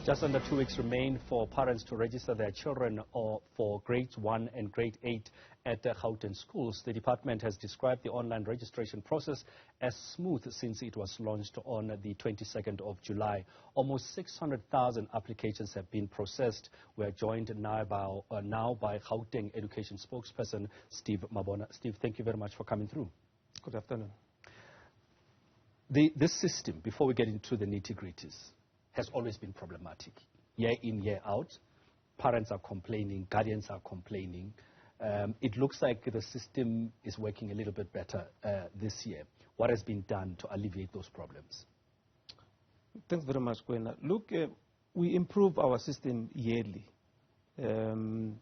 Just under 2 weeks remain for parents to register their children for grades 1 and grade 8 at the Gauteng schools. The department has described the online registration process as smooth since it was launched on the 22nd of July. Almost 600,000 applications have been processed. We are joined now by Gauteng Education spokesperson Steve Mabona. Steve, thank you very much for coming through. Good afternoon. This system, before we get into the nitty-gritties, has always been problematic. Year in, year out, parents are complaining, guardians are complaining. It looks like the system is working a little bit better this year. What has been done to alleviate those problems? Thanks very much, Kwena. Look, we improve our system yearly. You'll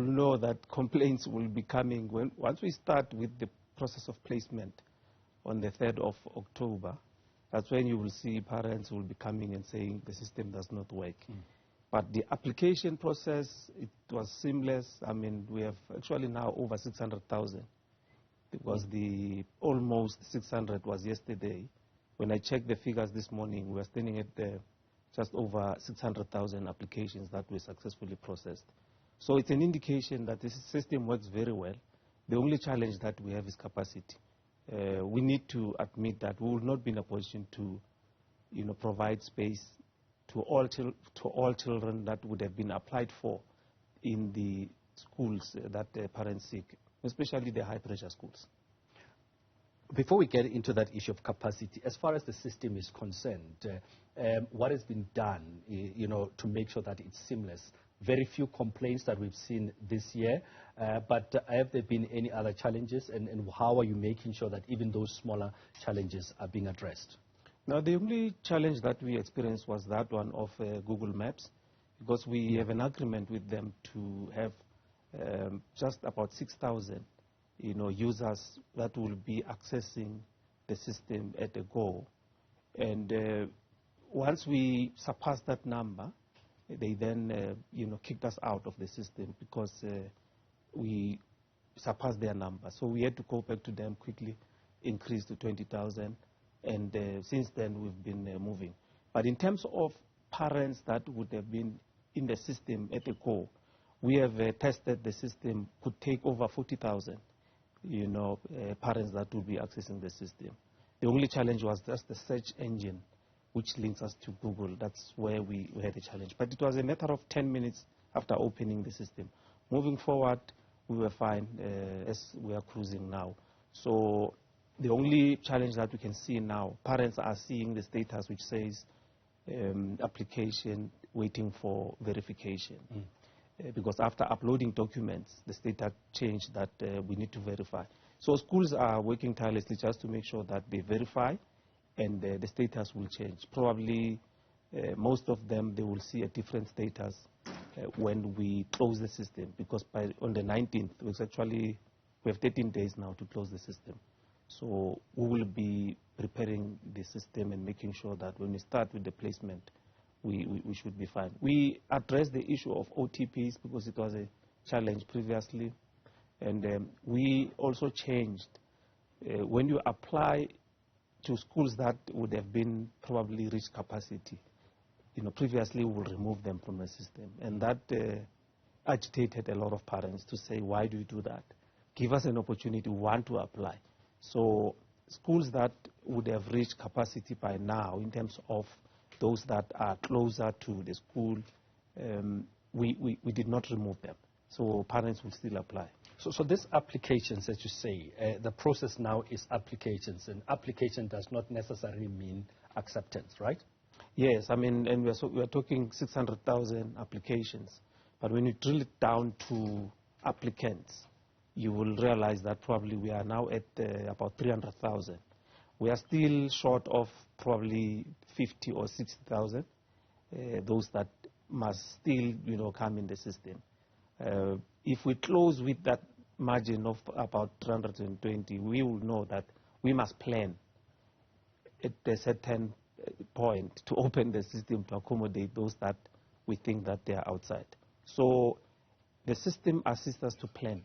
know that complaints will be coming once we start with the process of placement on the 3rd of October. That's when you will see parents will be coming and saying the system does not work. But the application process, it was seamless. I mean, we have actually now over 600,000 because the almost 600 was yesterday. When I checked the figures this morning, we were standing at just over 600,000 applications that were successfully processed. So it's an indication that this system works very well. The only challenge that we have is capacity. We need to admit that we will not be in a position to, provide space to all children that would have been applied for in the schools that the parents seek, especially the high-pressure schools. Before we get into that issue of capacity, as far as the system is concerned, what has been done, to make sure that it's seamless? Very few complaints that we've seen this year, but have there been any other challenges, and how are you making sure that even those smaller challenges are being addressed? Now, the only challenge that we experienced was that one of Google Maps, because we have an agreement with them to have just about 6,000 users that will be accessing the system at a go. And once we surpass that number, they then, kicked us out of the system because we surpassed their number. So we had to go back to them quickly, increase to 20,000, and since then we've been moving. But in terms of parents that would have been in the system at the core, we have tested the system could take over 40,000, parents that will be accessing the system. The only challenge was just the search engine, which links us to Google. That's where we had a challenge. But it was a matter of 10 minutes after opening the system. Moving forward, we were fine as we are cruising now. So the only challenge that we can see now, parents are seeing the status which says application waiting for verification. Because after uploading documents, the status changed that we need to verify. So schools are working tirelessly just to make sure that they verify, and the status will change. Probably most of them, they will see a different status when we close the system, because on the 19th, we have 13 days now to close the system. So we will be preparing the system and making sure that when we start with the placement, we should be fine. We addressed the issue of OTPs because it was a challenge previously, and we also changed when you apply to schools that would have been probably reached capacity. Previously we will remove them from the system, and that agitated a lot of parents to say, why do you do that? Give us an opportunity, we want to apply. So schools that would have reached capacity by now, in terms of those that are closer to the school, we did not remove them. So parents will still apply. So these applications, as you say, the process now is applications, and application does not necessarily mean acceptance, right? Yes, I mean, and we are talking 600,000 applications. But when you drill it down to applicants, you will realize that probably we are now at about 300,000. We are still short of probably 50 or 60,000, those that must still, come in the system. If we close with that margin of about 320, we will know that we must plan at a certain point to open the system to accommodate those that we think that they are outside. So the system assists us to plan.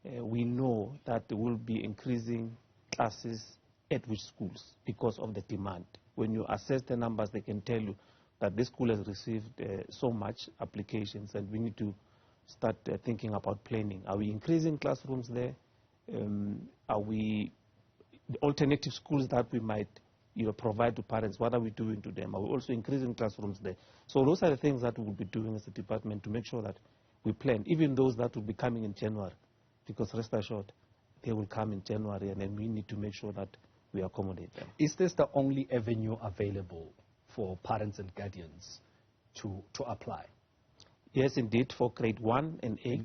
We know that there will be increasing classes at which schools because of the demand. When you assess the numbers, they can tell you that this school has received so much applications, and we need to start thinking about planning. Are we increasing classrooms there? Are we the alternative schools that we might provide to parents? What are we doing to them? Are we also increasing classrooms there? So those are the things that we will be doing as a department to make sure that we plan, even those that will be coming in January, because rest assured, they will come in January, and then we need to make sure that we accommodate them. Is this the only avenue available for parents and guardians to apply? Yes, indeed. For grade 1 and 8,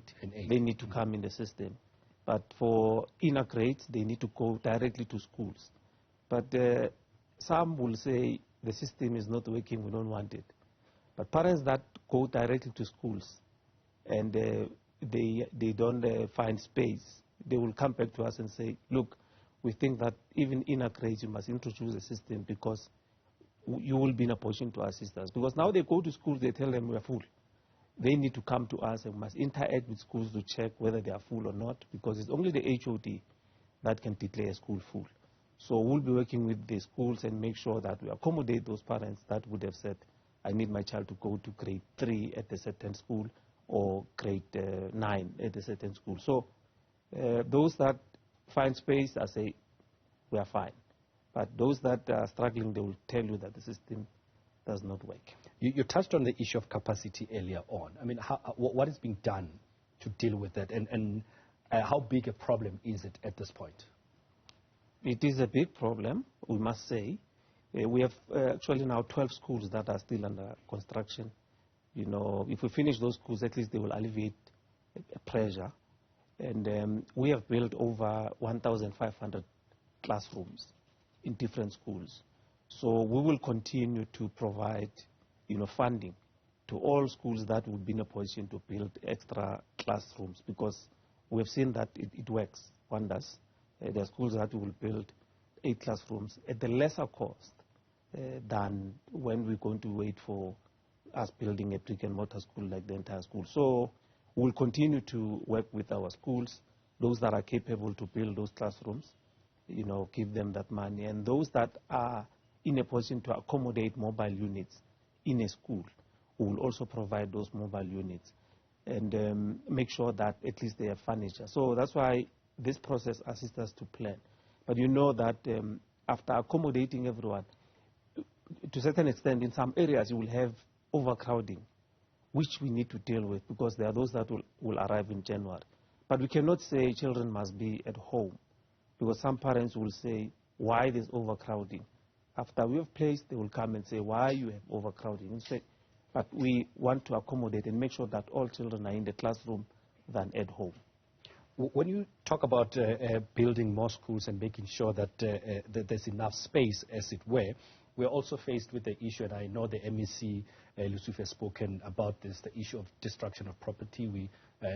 they need to come in the system. But for inner grades, they need to go directly to schools. But some will say the system is not working, we don't want it. But parents that go directly to schools and they don't find space, they will come back to us and say, look, we think that even inner grades you must introduce a system because you will be in a position to assist us. Because now they go to schools, they tell them we are full. They need to come to us and must interact with schools to check whether they are full or not, because it's only the HOD that can declare a school full. So we'll be working with the schools and make sure that we accommodate those parents that would have said, I need my child to go to grade 3 at a certain school or grade 9 at a certain school. So those that find space, I say, we are fine. But those that are struggling, they will tell you that the system does not work. You touched on the issue of capacity earlier on. I mean, what is being done to deal with that, and how big a problem is it at this point? It is a big problem, we must say. We have actually now 12 schools that are still under construction. If we finish those schools, at least they will alleviate pressure. And we have built over 1,500 classrooms in different schools. So we will continue to provide, funding to all schools that will be in a position to build extra classrooms, because we have seen that it works wonders. There are schools that will build 8 classrooms at the lesser cost than when we're going to wait for us building a brick and mortar school like the entire school. So we'll continue to work with our schools, those that are capable to build those classrooms, give them that money. And those that are in a position to accommodate mobile units in a school, we will also provide those mobile units and make sure that at least they have furniture. So that's why this process assists us to plan. But you know that after accommodating everyone, to a certain extent, in some areas you will have overcrowding, which we need to deal with, because there are those that will arrive in January. But we cannot say children must be at home, because some parents will say, why there's overcrowding? After we have placed, they will come and say, why you have overcrowding? And say, but we want to accommodate and make sure that all children are in the classroom than at home. When you talk about building more schools and making sure that, that there's enough space, as it were, we're also faced with the issue, and I know the MEC, Yusuf, has spoken about this, the issue of destruction of property. We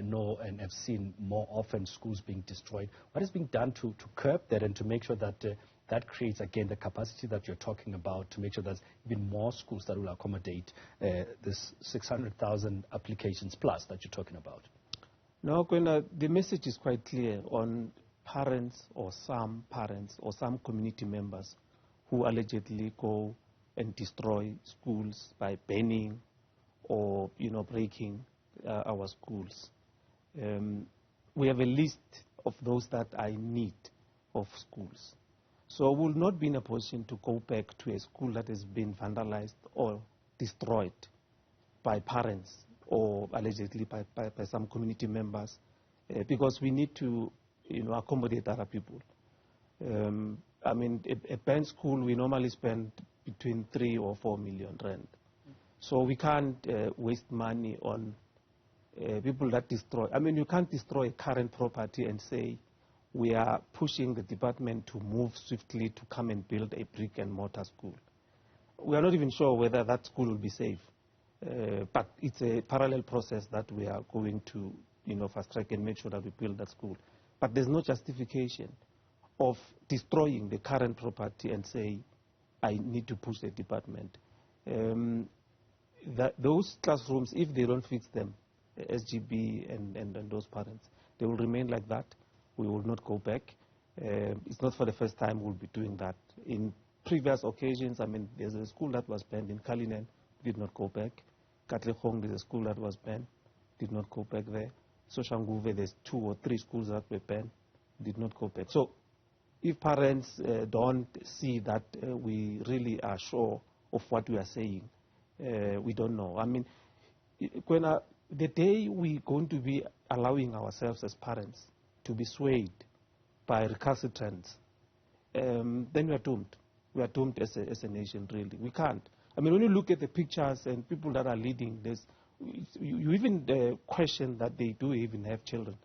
know and have seen more often schools being destroyed. What is being done to curb that and to make sure that that creates, again, the capacity that you're talking about, to make sure there's even more schools that will accommodate this 600,000 applications plus that you're talking about? No, Kwena, the message is quite clear on parents or some community members who allegedly go and destroy schools by burning or, breaking our schools. We have a list of those that are in need of schools. So we will not be in a position to go back to a school that has been vandalized or destroyed by parents or allegedly by some community members, because we need to, accommodate other people. I mean, a band school, we normally spend between 3 or 4 million rand. So we can't waste money on people that destroy. I mean, you can't destroy current property and say we are pushing the department to move swiftly to come and build a brick and mortar school. We are not even sure whether that school will be safe. But it's a parallel process that we are going to, fast track and make sure that we build that school. But there's no justification of destroying the current property and say, I need to push the department. Those classrooms, if they don't fix them, SGB and those parents, they will remain like that. We will not go back. It's not for the first time we'll be doing that. In previous occasions, I mean, there's a school that was banned in Cullinan. did not go back. Katlehong, there's a school that was banned, did not go back there. Soshanguve, there's 2 or 3 schools that were banned, did not go back. So if parents don't see that we really are sure of what we are saying, we don't know. I mean, the day we're going to be allowing ourselves as parents to be swayed by recalcitrants, then we are doomed. We are doomed as a nation, really. We can't. I mean, when you look at the pictures and people that are leading this, you even question that they do even have children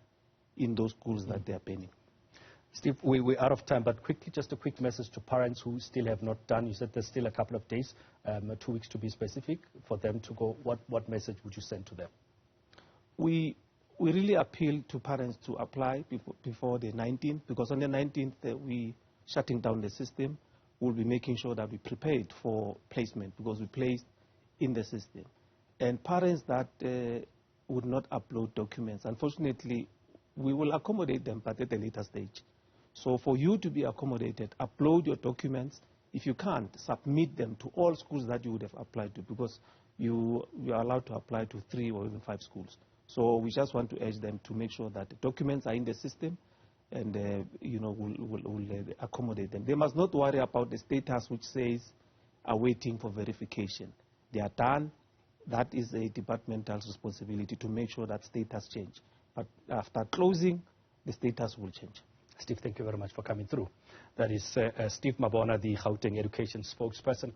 in those schools that they are banning. Steve, we're out of time, but quickly, just a quick message to parents who still have not done. You said there's still a couple of days, 2 weeks to be specific, for them to go. What message would you send to them? We really appeal to parents to apply before the 19th, because on the 19th, we shutting down the system. We'll be making sure that we prepared for placement, because we placed in the system. And parents that would not upload documents, unfortunately, we will accommodate them, but at a later stage. So for you to be accommodated, upload your documents. If you can't, submit them to all schools that you would have applied to, because you are allowed to apply to 3 or even 5 schools. So we just want to urge them to make sure that the documents are in the system, and we'll accommodate them. They must not worry about the status which says awaiting for verification. They are done. That is a departmental responsibility to make sure that status change. But after closing, the status will change. Steve, thank you very much for coming through. That is Steve Mabona, the Gauteng Education spokesperson.